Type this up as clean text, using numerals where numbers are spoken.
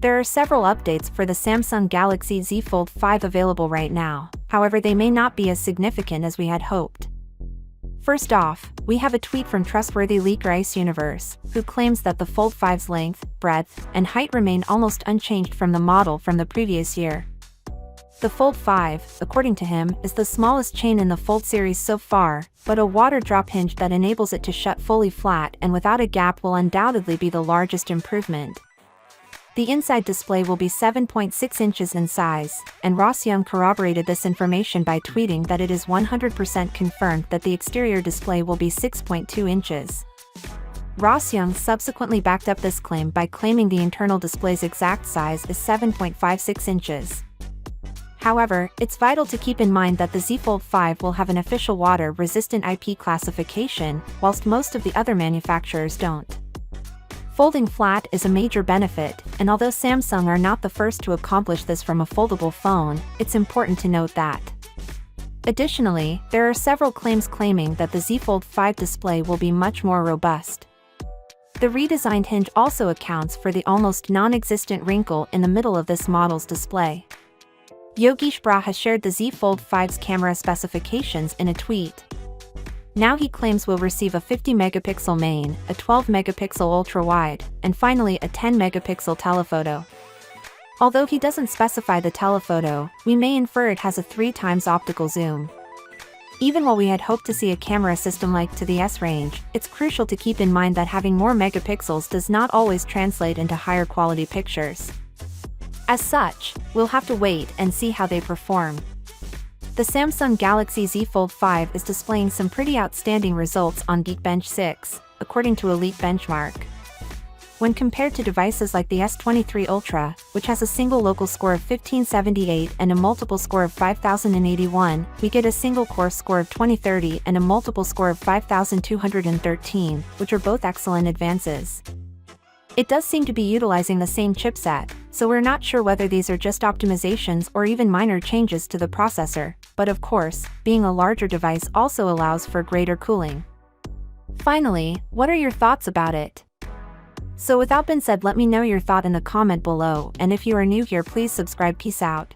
There are several updates for the Samsung Galaxy Z Fold 5 available right now, however they may not be as significant as we had hoped. First off, we have a tweet from trustworthy leaker Ice Universe, who claims that the Fold 5's length, breadth, and height remain almost unchanged from the model from the previous year. The Fold 5, according to him, is the smallest chain in the Fold series so far, but a water drop hinge that enables it to shut fully flat and without a gap will undoubtedly be the largest improvement. The inside display will be 7.6 inches in size, and Ross Young corroborated this information by tweeting that it is 100% confirmed that the exterior display will be 6.2 inches. Ross Young subsequently backed up this claim by claiming the internal display's exact size is 7.56 inches. However, it's vital to keep in mind that the Z Fold 5 will have an official water-resistant IP classification, whilst most of the other manufacturers don't. Folding flat is a major benefit, and although Samsung are not the first to accomplish this from a foldable phone, it's important to note that. Additionally, there are several claims claiming that the Z Fold 5 display will be much more robust. The redesigned hinge also accounts for the almost non-existent wrinkle in the middle of this model's display. Yogesh Bra has shared the Z Fold 5's camera specifications in a tweet. Now he claims we'll receive a 50-megapixel main, a 12-megapixel ultra-wide, and finally a 10-megapixel telephoto. Although he doesn't specify the telephoto, we may infer it has a 3x optical zoom. Even while we had hoped to see a camera system like to the S range, it's crucial to keep in mind that having more megapixels does not always translate into higher quality pictures. As such, we'll have to wait and see how they perform. The Samsung Galaxy Z Fold 5 is displaying some pretty outstanding results on Geekbench 6, according to Elite Benchmark. When compared to devices like the S23 Ultra, which has a single local score of 1578 and a multiple score of 5081, we get a single core score of 2030 and a multiple score of 5213, which are both excellent advances. It does seem to be utilizing the same chipset, so we're not sure whether these are just optimizations or even minor changes to the processor, but of course, being a larger device also allows for greater cooling. Finally, what are your thoughts about it? So without being said, let me know your thought in the comment below, and if you are new here, please subscribe. Peace out.